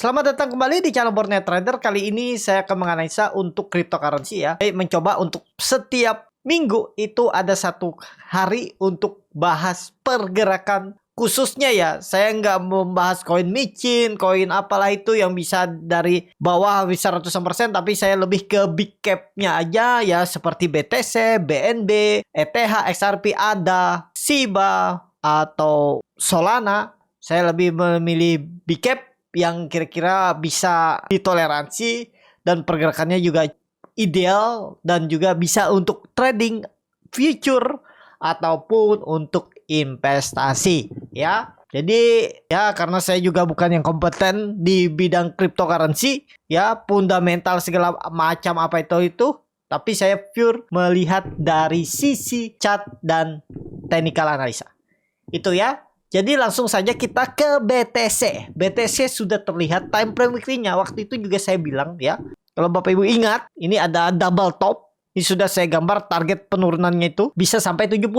Selamat datang kembali di channel Borneo Trader. Kali ini saya akan menganalisa untuk cryptocurrency ya. Mencoba untuk setiap minggu itu ada satu hari untuk bahas pergerakan khususnya ya. Saya nggak membahas koin micin, koin apalah itu yang bisa dari bawah bisa ratusan persen. Tapi saya lebih ke big cap-nya aja ya. Seperti BTC, BNB, ETH, XRP, ADA, SIBA, atau Solana. Saya lebih memilih big cap yang kira-kira bisa ditoleransi dan pergerakannya juga ideal dan juga bisa untuk trading future ataupun untuk investasi ya. Jadi ya karena saya juga bukan yang kompeten di bidang cryptocurrency ya, fundamental segala macam apa itu, tapi saya pure melihat dari sisi chart dan technical analisa. Itu ya. Jadi langsung saja kita ke BTC. BTC sudah terlihat time frame weekly-nya. Waktu itu juga saya bilang ya. Kalau Bapak Ibu ingat, ini ada double top. Ini sudah saya gambar target penurunannya itu bisa sampai 70.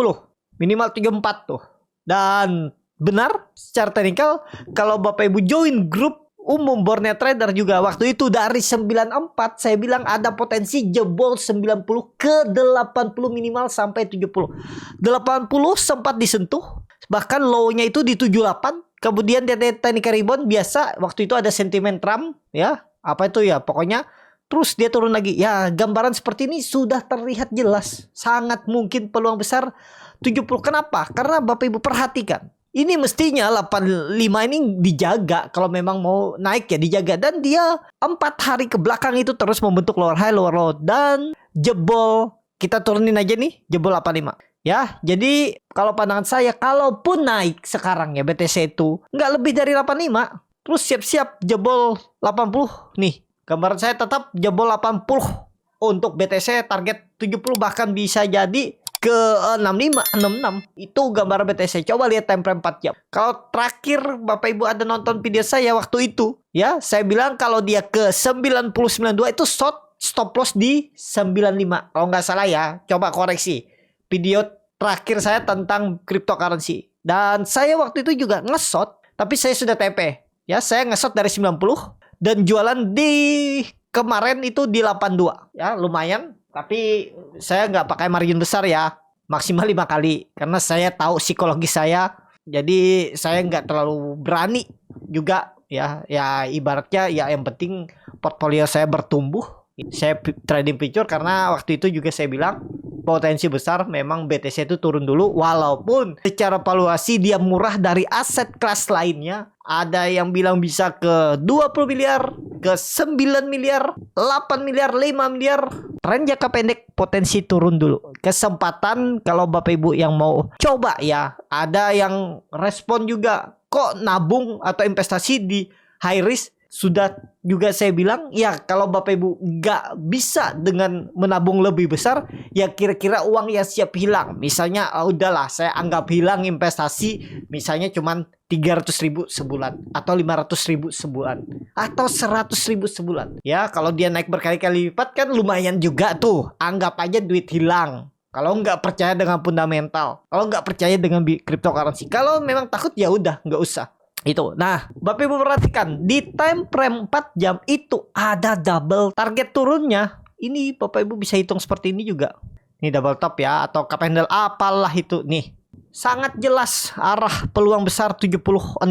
Minimal 74 tuh. Dan benar secara teknikal kalau Bapak Ibu join grup umum Borneo Trader juga waktu itu dari 94 saya bilang ada potensi jebol 90 ke 80 minimal sampai 70. 80 sempat disentuh. Bahkan low-nya itu di 78. Kemudian dia technical rebound biasa. Waktu itu ada sentimen Trump ya. Apa itu ya? Pokoknya terus dia turun lagi. Ya gambaran seperti ini sudah terlihat jelas. Sangat mungkin peluang besar 70. Kenapa? Karena Bapak Ibu perhatikan. Ini mestinya 85 ini dijaga. Kalau memang mau naik ya dijaga. Dan dia 4 hari ke belakang itu terus membentuk lower high, lower low. Dan jebol. Kita turunin aja nih. Jebol 85. Ya, jadi kalau pandangan saya, kalaupun naik sekarang ya BTC itu nggak lebih dari 85, terus siap-siap jebol 80 nih. Gambaran saya tetap jebol 80 untuk BTC, target 70 bahkan bisa jadi ke 65, 66. Itu gambar BTC. Coba lihat time frame 4 jam. Kalau terakhir Bapak Ibu ada nonton video saya waktu itu, ya, saya bilang kalau dia ke 90.92 itu stop loss di 95. Kalau nggak salah ya, coba koreksi. Video terakhir saya tentang cryptocurrency. Dan saya waktu itu juga nge-short. Tapi saya sudah TP. Ya, saya nge-short dari 90. Dan jualan di kemarin itu di 82. Ya, lumayan. Tapi saya nggak pakai margin besar ya. Maksimal 5 kali. Karena saya tahu psikologi saya. Jadi saya nggak terlalu berani juga. Ya ibaratnya ya yang penting portfolio saya bertumbuh. Saya trading future karena waktu itu juga saya bilang potensi besar memang BTC itu turun dulu walaupun secara valuasi dia murah dari aset kelas lainnya. Ada yang bilang bisa ke 20 miliar, ke 9 miliar, 8 miliar, 5 miliar. Tren jangka pendek potensi turun dulu. Kesempatan kalau Bapak Ibu yang mau coba ya, ada yang respon juga kok nabung atau investasi di high risk. Sudah juga saya bilang ya kalau Bapak Ibu nggak bisa dengan menabung lebih besar ya kira-kira uang yang siap hilang. Misalnya udahlah saya anggap hilang investasi misalnya cuman 300.000 sebulan atau 500.000 sebulan atau 100.000 sebulan. Ya kalau dia naik berkali-kali lipat kan lumayan juga tuh. Anggap aja duit hilang. Kalau nggak percaya dengan fundamental, kalau nggak percaya dengan cryptocurrency, kalau memang takut ya udah nggak usah. Itu. Nah, Bapak Ibu perhatikan di time frame 4 jam itu ada double target turunnya. Ini Bapak Ibu bisa hitung seperti ini juga. Ini double top ya atau cup handle apalah itu nih. Sangat jelas arah peluang besar 70.65.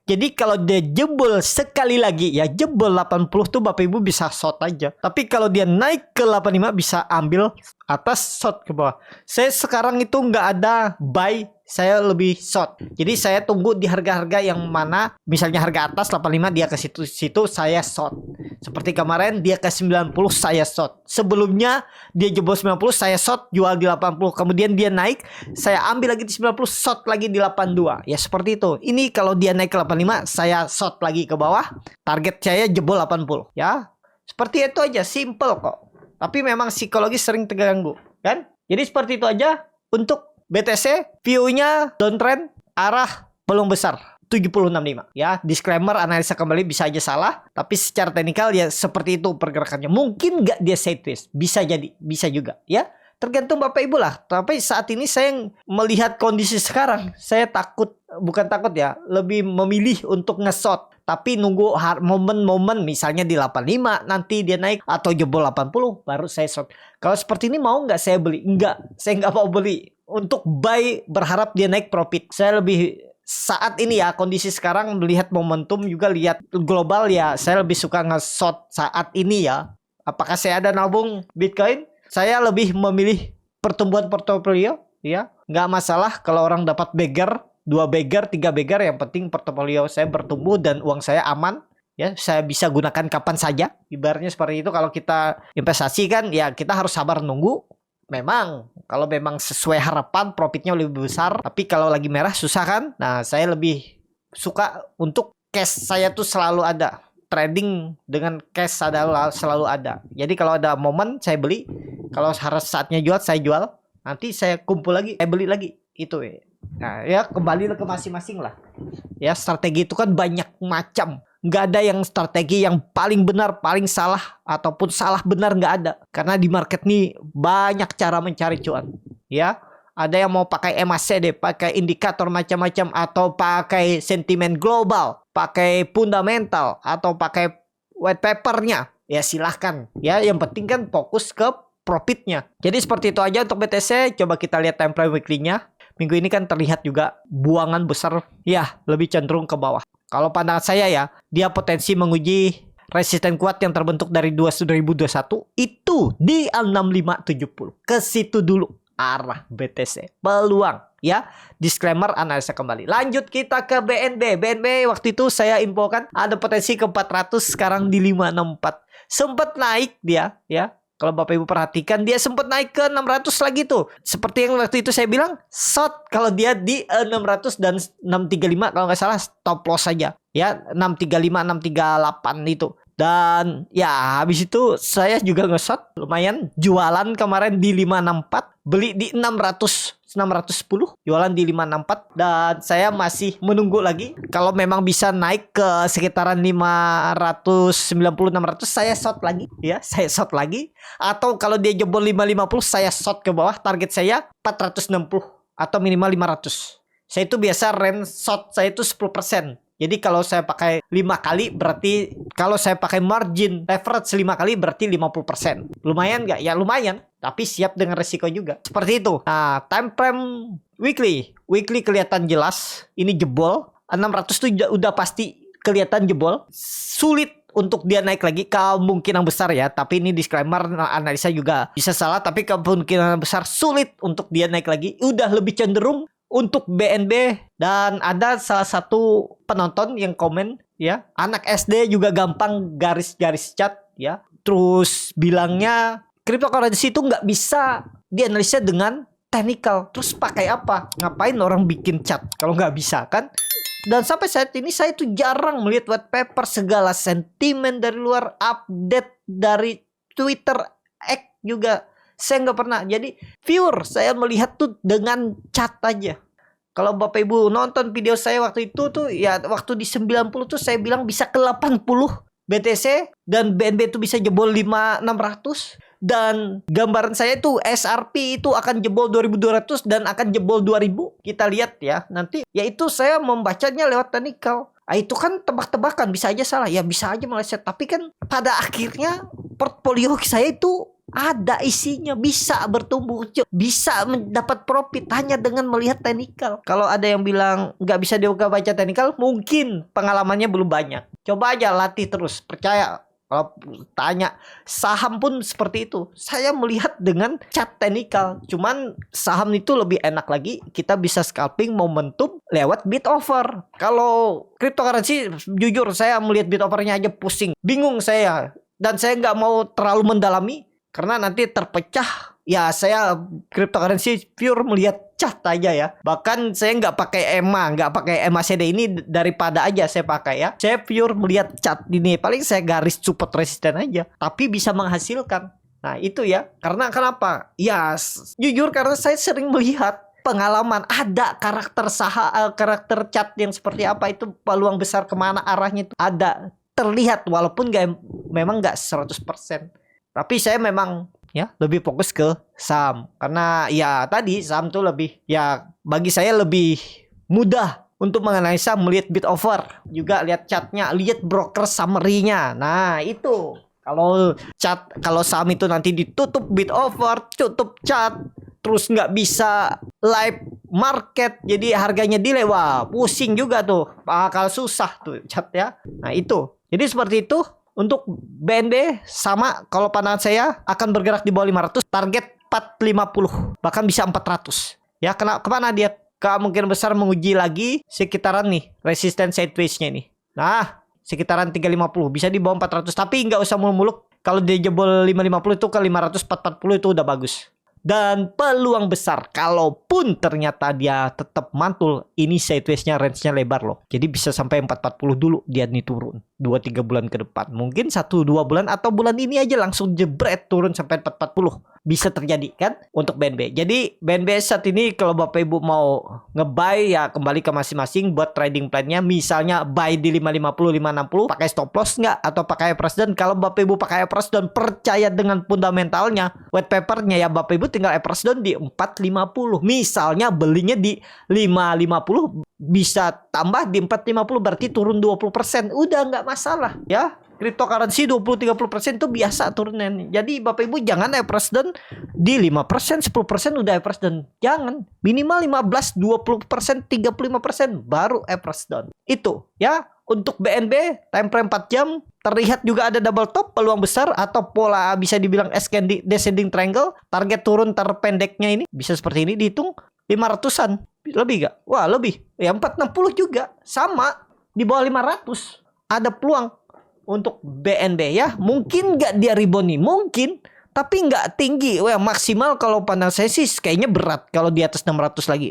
Jadi kalau dia jebol sekali lagi ya jebol 80 tuh Bapak Ibu bisa short aja. Tapi kalau dia naik ke 85 bisa ambil atas short ke bawah. Saya sekarang itu nggak ada buy, saya lebih short. Jadi saya tunggu di harga-harga yang mana misalnya harga atas 85 dia ke situ saya short. Seperti kemarin dia ke 90 saya short. Sebelumnya dia jebol 90 saya short jual di 80. Kemudian dia naik saya ambil lagi di 90 short lagi di 82. Ya seperti itu. Ini kalau dia naik ke 85 saya short lagi ke bawah. Target saya jebol 80 ya. Seperti itu aja, simple kok. Tapi memang psikologi sering terganggu kan. Jadi seperti itu aja untuk BTC. View-nya downtrend arah peluang besar 70.65 ya. Disclaimer analisa kembali bisa aja salah. Tapi secara teknikal ya seperti itu pergerakannya. Mungkin nggak dia sideways. Bisa jadi, bisa juga ya. tergantung Bapak Ibu lah. Tapi saat ini saya melihat kondisi sekarang, saya takut, bukan takut ya, lebih memilih untuk nge-short. Tapi nunggu momen-momen misalnya di 85 nanti dia naik atau jebol 80 baru saya short. Kalau seperti ini mau nggak saya beli? Enggak, saya nggak mau beli. Untuk buy berharap dia naik profit. Saya lebih saat ini ya kondisi sekarang melihat momentum juga lihat global ya. Saya lebih suka nge-short saat ini ya. Apakah saya ada nabung Bitcoin? Saya lebih memilih pertumbuhan portofolio ya. Nggak masalah kalau orang dapat beggar, 2 beggar, 3 beggar, yang penting portofolio saya bertumbuh dan uang saya aman. Ya, saya bisa gunakan kapan saja. Ibaratnya seperti itu. Kalau kita investasi kan ya kita harus sabar nunggu. Memang kalau memang sesuai harapan profitnya lebih besar. Tapi kalau lagi merah susah kan. Nah, saya lebih suka untuk cash saya tuh selalu ada. Trading dengan cash selalu ada. Jadi kalau ada momen saya beli. Kalau harus saatnya jual saya jual. Nanti saya kumpul lagi, saya beli lagi. Itu ya. Nah ya kembali ke masing-masing lah. Ya strategi itu kan banyak macam. Nggak ada yang strategi yang paling benar, paling salah, ataupun salah benar, nggak ada. Karena di market nih banyak cara mencari cuan. Ya ada yang mau pakai MACD, pakai indikator macam-macam, atau pakai sentimen global, pakai fundamental, atau pakai white papernya. Ya silahkan. Ya yang penting kan fokus ke profitnya. Jadi seperti itu aja untuk BTC. Coba kita lihat time frame weekly-nya. Minggu ini kan terlihat juga buangan besar, ya lebih cenderung ke bawah. Kalau pandangan saya ya, dia potensi menguji resisten kuat yang terbentuk dari 2021 itu di 6570. Ke situ dulu arah BTC. Peluang ya. Disclaimer, analisa kembali. Lanjut kita ke BNB. BNB waktu itu saya infokan ada potensi ke 400, sekarang di 564. Sempat naik dia ya. Kalau Bapak Ibu perhatikan dia sempat naik ke 600 lagi tuh. Seperti yang waktu itu saya bilang, short kalau dia di 600 dan 635 kalau nggak salah stop loss saja. Ya 635, 638 itu. Dan ya habis itu saya juga nge-short lumayan, jualan kemarin di 564, beli di 610, jualan di 564, dan saya masih menunggu lagi. Kalau memang bisa naik ke sekitaran 590, 600 saya short lagi ya, saya short lagi. Atau kalau dia jebol 550 saya short ke bawah, target saya 460 atau minimal 500. Saya itu biasa range short saya itu 10%. Jadi kalau saya pakai 5 kali berarti, kalau saya pakai margin leverage 5 kali berarti 50%. Lumayan nggak? Ya lumayan. Tapi siap dengan resiko juga. Seperti itu. Nah, time frame weekly. Weekly kelihatan jelas. Ini jebol. 600 tuh udah pasti kelihatan jebol. Sulit untuk dia naik lagi. Kemungkinan besar ya. Tapi ini disclaimer, analisa juga bisa salah. Tapi kemungkinan besar sulit untuk dia naik lagi. Udah lebih cenderung untuk BNB. Dan ada salah satu penonton yang komen ya, anak SD juga gampang garis-garis cat ya. Terus bilangnya cryptocurrency itu nggak bisa dianalisa dengan technical. Terus pakai apa? Ngapain orang bikin cat kalau nggak bisa kan? Dan sampai saat ini saya tuh jarang melihat white paper, segala sentimen dari luar, update dari Twitter, X juga saya nggak pernah. Jadi pure saya melihat tuh dengan cat aja. Kalau Bapak Ibu nonton video saya waktu itu tuh ya, waktu di 90 tuh saya bilang bisa ke 80 BTC dan BNB itu bisa jebol 5.600, dan gambaran saya tuh SRP itu akan jebol 2.200 dan akan jebol 2.000. Kita lihat ya nanti. Yaitu saya membacanya lewat technical. Itu kan tebak-tebakan, bisa aja salah, ya bisa aja meleset. Tapi kan pada akhirnya portfolio saya itu ada isinya, bisa bertumbuh, bisa mendapat profit hanya dengan melihat technical. Kalau ada yang bilang nggak bisa baca technical, mungkin pengalamannya belum banyak. Coba aja latih terus, percaya. Kalau tanya saham pun seperti itu, saya melihat dengan chart technical. Cuman saham itu lebih enak lagi, kita bisa scalping momentum lewat bid offer. Kalau cryptocurrency, jujur saya melihat bid offernya aja pusing, bingung saya. Dan saya nggak mau terlalu mendalami karena nanti terpecah. Ya saya cryptocurrency pure melihat chart aja ya. Bahkan saya nggak pakai EMA, nggak pakai MACD ini, daripada aja saya pakai ya. Saya pure melihat chart ini. Paling saya garis support resisten aja. Tapi bisa menghasilkan. Nah itu ya. Karena kenapa? Ya jujur karena saya sering melihat pengalaman. Ada karakter karakter chart yang seperti apa, itu peluang besar kemana arahnya itu ada. Terlihat walaupun memang nggak 100%. Tapi saya memang ya, lebih fokus ke saham. Karena ya tadi saham tuh lebih, ya bagi saya lebih mudah untuk menganalisa, melihat bid offer, juga lihat chartnya, lihat broker summary-nya. Nah itu kalau saham itu nanti ditutup bid offer, tutup chart, terus nggak bisa live market, jadi harganya delay, wah pusing juga tuh, bakal susah tuh chart ya. Nah itu, jadi seperti itu. Untuk BNB sama, kalau pandangan saya akan bergerak di bawah 500, target 450, bahkan bisa 400. Ya, kemana dia? Kemungkinan besar menguji lagi sekitaran nih resistance sideways-nya ini. Nah, sekitaran 350, bisa di bawah 400, tapi nggak usah muluk-muluk. Kalau dia jebol 550 itu ke 500, 440 itu udah bagus. Dan peluang besar, kalaupun ternyata dia tetap mantul, ini sideways-nya, range-nya lebar loh. Jadi bisa sampai 440 dulu dia nih turun 2-3 bulan ke depan. Mungkin 1-2 bulan atau bulan ini aja langsung jebret turun sampai 440. Bisa terjadi kan untuk BNB. Jadi BNB saat ini kalau Bapak Ibu mau nge-buy, ya kembali ke masing-masing buat trading plan-nya. Misalnya buy di 550, 560, pakai stop loss nggak? Atau pakai average down? Kalau Bapak Ibu pakai average down, percaya dengan fundamentalnya, white paper-nya ya, Bapak Ibu tinggal average down di 450. Misalnya belinya di 550, bisa tambah di 450, berarti turun 20%. Udah nggak masalah ya. Cryptocurrency 20-30% itu biasa turunnya. Jadi Bapak Ibu jangan average down di 5%, 10% udah average down. Jangan. Minimal 15, 20%, 35% baru average down. Itu ya. Untuk BNB time frame 4 jam terlihat juga ada double top, peluang besar, atau pola bisa dibilang descending triangle. Target turun terpendeknya ini bisa seperti ini, dihitung 500-an. Lebih gak? Wah lebih. Ya 460 juga. Sama. Di bawah 500. Ada peluang untuk BNB ya. Mungkin nggak dia rebound nih, mungkin, tapi nggak tinggi. Wah, maksimal kalau pandang saya sih kayaknya berat kalau di atas 600 lagi.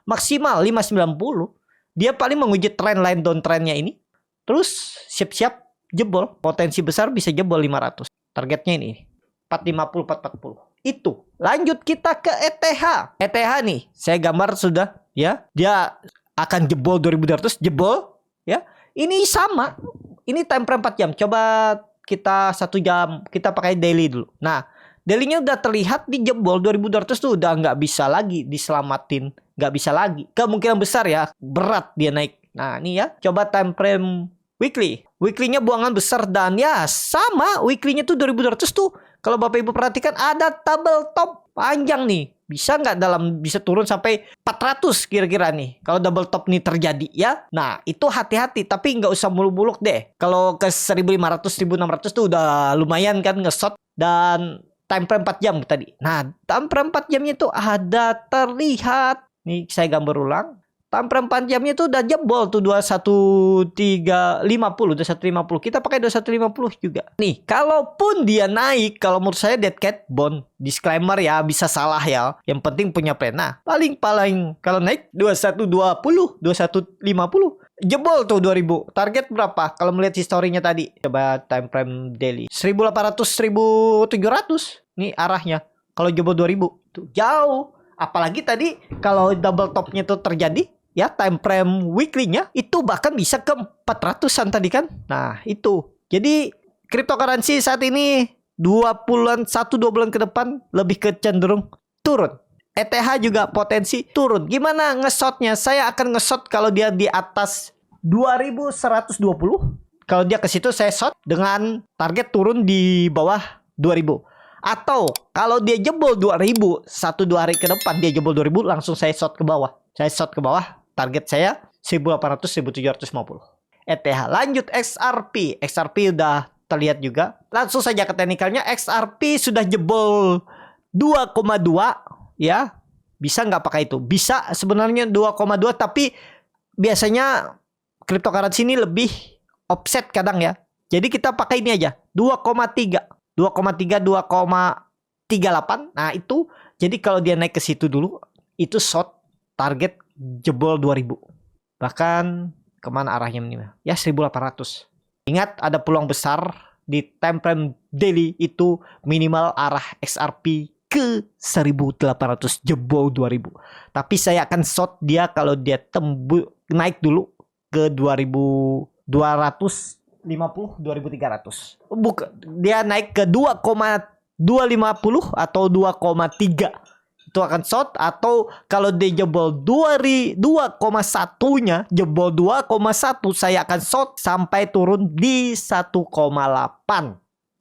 Maksimal 590. Dia paling menguji trend line downtrendnya ini. Terus siap-siap jebol. Potensi besar bisa jebol 500. Targetnya ini 450, 440. Itu. Lanjut kita ke ETH. ETH nih, saya gambar sudah ya. Dia akan jebol 2200, jebol ya. Ini sama. Ini time frame 4 jam. Coba kita 1 jam, kita pakai daily dulu. Nah, daily-nya udah terlihat di jebol 2200 tuh udah nggak bisa lagi diselamatin. Nggak bisa lagi. Kemungkinan besar ya, berat dia naik. Nah, ini ya. Coba time frame weekly. Weekly-nya buangan besar dan ya sama. Weekly-nya tuh 2200 tuh. Kalau Bapak Ibu perhatikan ada double top panjang nih. Bisa nggak bisa turun sampai 400 kira-kira nih. Kalau double top nih terjadi ya. Nah itu hati-hati. Tapi nggak usah muluk-muluk deh. Kalau ke 1500, 1600 tuh udah lumayan kan nge-shot. Dan time frame 4 jam tadi. Nah time frame 4 jamnya tuh ada terlihat. Nih saya gambar ulang. Time frame 4 jamnya tuh udah jebol tuh 2150. Kita pakai 2150 juga. Nih, kalaupun dia naik, kalau menurut saya dead cat bond. Disclaimer ya, bisa salah ya. Yang penting punya plan. Nah, paling kalau naik 2120, 2150. Jebol tuh 2000. Target berapa? Kalau melihat historinya tadi. Coba time frame daily. 1800, 1700. Nih arahnya. Kalau jebol 2000. Tuh jauh. Apalagi tadi kalau double topnya tuh terjadi. Ya, time frame weekly-nya itu bahkan bisa ke 400-an tadi kan. Nah, itu. Jadi, cryptocurrency saat ini 1-2 bulan ke depan lebih ke cenderung turun. ETH juga potensi turun. Gimana nge-shotnya? Saya akan nge-shot kalau dia di atas 2120. Kalau dia ke situ saya shot dengan target turun di bawah 2000. Atau kalau dia jebol 2000, 1-2 hari ke depan dia jebol 2000, langsung saya shot ke bawah. Saya shot ke bawah. Target saya 1800, 1750. ETH. Lanjut XRP. XRP udah terlihat juga. Langsung saja ke teknikalnya. XRP sudah jebol 2,2 ya. Bisa nggak pakai itu? Bisa sebenarnya 2,2, tapi biasanya cryptocurrency ini lebih offset kadang ya. Jadi kita pakai ini aja. 2,3, 2,38. Nah, itu jadi kalau dia naik ke situ dulu, itu short, target jebol 2000. Bahkan kemana arahnya ini? Ya 1800. Ingat ada peluang besar di time frame daily itu minimal arah XRP ke 1800, jebol 2000. Tapi saya akan short dia kalau dia naik dulu ke 2250, 2300. Bukan, dia naik ke 2,3 250 atau 2,3 itu akan short. Atau kalau dia jebol 2,1-nya, jebol 2,1, saya akan short sampai turun di 1,8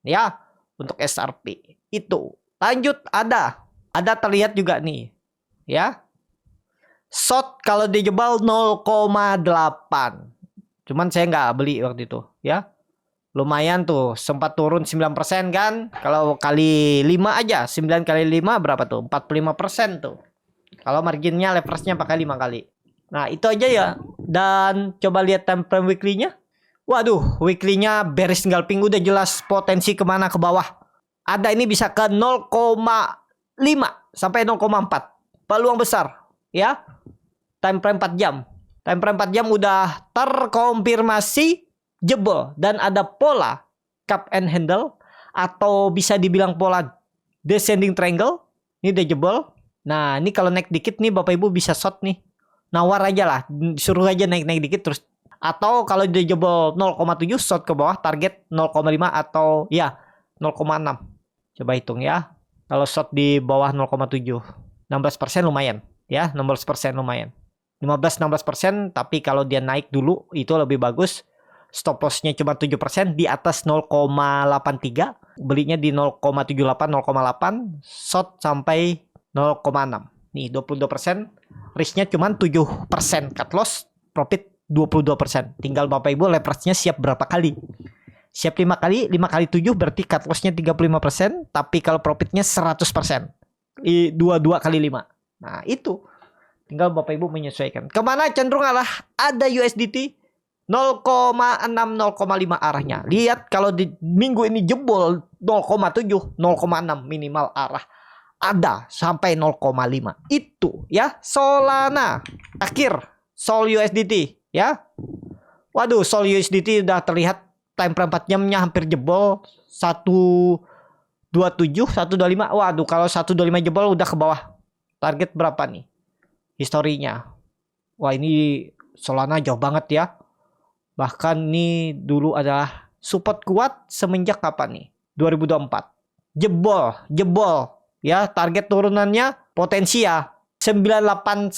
ya untuk SRP. Itu lanjut ada terlihat juga nih ya, short kalau dia jebol 0,8, cuman saya nggak beli waktu itu ya. Lumayan tuh, sempat turun 9% kan. Kalau kali 5 aja, 9 kali 5 berapa tuh? 45% tuh. Kalau marginnya leverage-nya pakai 5 kali. Nah, itu aja ya. Dan coba lihat time frame weekly-nya. Waduh, weekly-nya bearish scalping, udah jelas potensi kemana ke bawah. Ada ini bisa ke 0,5 sampai 0,4. Peluang besar ya. Time frame 4 jam. Time frame 4 jam udah terkonfirmasi jebol dan ada pola cup and handle atau bisa dibilang pola descending triangle. Ini udah jebol. Nah, ini kalau naik dikit nih Bapak Ibu bisa short nih. Nawar aja lah, suruh aja naik dikit terus. Atau kalau dia jebol 0,7 short ke bawah, target 0,5 atau ya 0,6. Coba hitung ya. Kalau short di bawah 0,7, 16% lumayan ya, 16% lumayan. 15-16%, tapi kalau dia naik dulu itu lebih bagus. Stop loss-nya cuma 7%, di atas 0,83, belinya di 0,78, 0,8, short sampai 0,6. Nih 22%, risk-nya cuma 7%, cut loss, profit 22%. Tinggal Bapak Ibu leverage-nya siap berapa kali. Siap 5 kali, 5 kali 7 berarti cut loss-nya 35%, tapi kalau profitnya 100%. 22 kali 5. Nah, itu tinggal Bapak Ibu menyesuaikan. Kemana cenderung arah? Ada USDT 0,6, 0,5 arahnya. Lihat kalau di minggu ini jebol 0,7, 0,6 minimal arah. Ada sampai 0,5. Itu ya. Solana akhir Sol USDT ya. Waduh, Sol USDT udah terlihat time frame 4 jamnya hampir jebol 127, 125. Waduh, kalau 125 jebol udah ke bawah. Target berapa nih? Historinya. Wah, ini Solana jauh banget ya. Bahkan nih dulu adalah support kuat semenjak kapan nih? 2024. Jebol ya, target turunannya potensi ya 98-100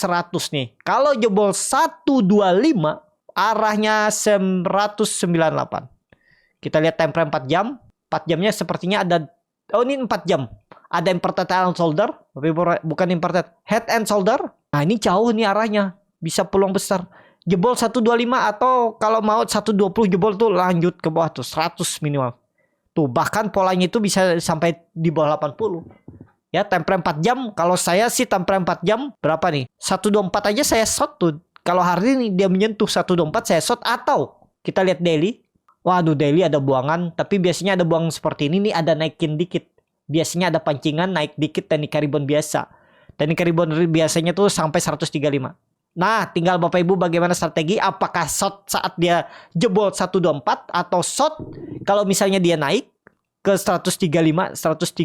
nih. Kalau jebol 125 arahnya 198. Kita lihat time frame 4 jam. 4 jamnya sepertinya ada, oh ini 4 jam. Ada inverted head and shoulder, tapi bukan inverted head and shoulder. Nah, ini jauh nih arahnya. Bisa peluang besar. Jebol 125 atau kalau mau 120 jebol tuh lanjut ke bawah tuh 100 minimal. Tuh bahkan polanya itu bisa sampai di bawah 80. Ya, time frame 4 jam. Kalau saya sih time frame 4 jam berapa nih? 124 aja saya short tuh. Kalau hari ini dia menyentuh 124 saya short. Atau kita lihat daily. Waduh, daily ada buangan, tapi biasanya ada buangan seperti ini nih, ada naikin dikit. Biasanya ada pancingan naik dikit teknik rebound biasa. Teknik rebound biasanya tuh sampai 135. Nah, tinggal Bapak Ibu bagaimana strategi, apakah short saat dia jebol 124 atau short kalau misalnya dia naik ke 135, 137,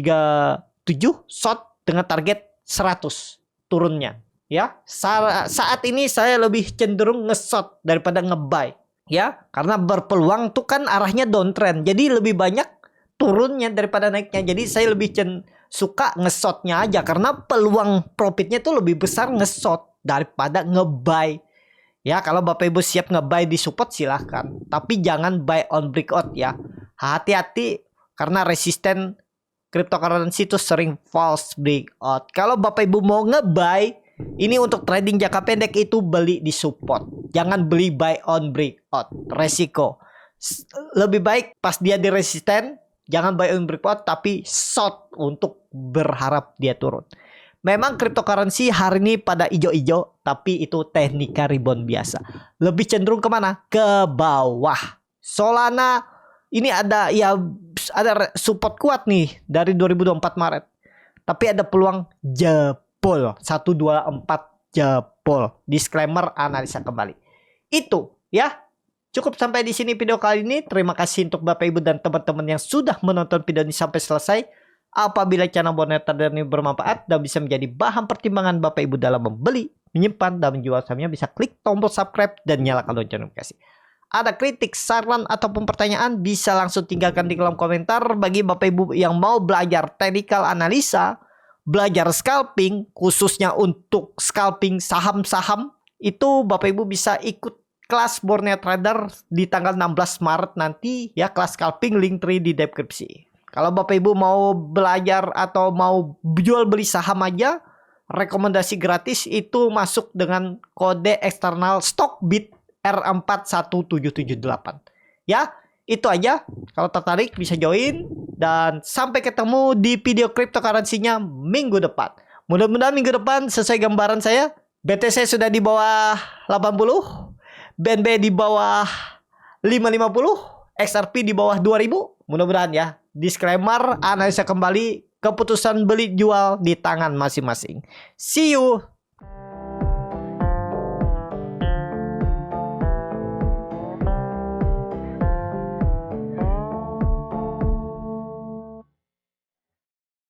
short dengan target 100 turunnya. Ya, saat ini saya lebih cenderung nge-short daripada nge-buy. Ya, karena berpeluang tuh kan arahnya downtrend. Jadi lebih banyak turunnya daripada naiknya. Jadi saya lebih suka nge-shortnya aja karena peluang profitnya tuh lebih besar nge-short daripada nge-buy. Ya, kalau Bapak Ibu siap nge-buy di support silahkan, tapi jangan buy on breakout ya. Hati-hati karena resisten cryptocurrency itu sering false breakout. Kalau Bapak Ibu mau nge-buy, ini untuk trading jangka pendek itu beli di support. Jangan beli buy on breakout. Resiko. Lebih baik pas dia di resisten, jangan buy on breakout tapi short untuk berharap dia turun. Memang cryptocurrency hari ini pada ijo-ijo, tapi itu teknika rebound biasa. Lebih cenderung kemana? Ke bawah. Solana ini ada support kuat nih dari 2024 Maret. Tapi ada peluang jebol 124 jebol. Disclaimer, analisa kembali. Itu ya. Cukup sampai di sini video kali ini. Terima kasih untuk Bapak Ibu dan teman-teman yang sudah menonton video ini sampai selesai. Apabila channel Borneo Trader ini bermanfaat dan bisa menjadi bahan pertimbangan Bapak Ibu dalam membeli, menyimpan, dan menjual sahamnya, bisa klik tombol subscribe dan nyalakan lonceng notifikasi. ada kritik, saran, ataupun pertanyaan, bisa langsung tinggalkan di kolom komentar. Bagi Bapak Ibu yang mau belajar technical analisa, belajar scalping, khususnya untuk scalping saham-saham, itu Bapak Ibu bisa ikut kelas Borneo Trader di tanggal 16 Maret nanti ya, kelas scalping, link tree di deskripsi. Kalau Bapak Ibu mau belajar atau mau jual beli saham aja, rekomendasi gratis itu masuk dengan kode eksternal Stockbit R41778. Ya, itu aja. Kalau tertarik bisa join. Dan sampai ketemu di video cryptocurrency-nya minggu depan. Mudah-mudahan minggu depan sesuai gambaran saya, BTC sudah di bawah 80, BNB di bawah 550, XRP di bawah 2000. Mudah-mudahan ya. Disclaimer, analisa kembali, keputusan beli jual di tangan masing-masing. See you.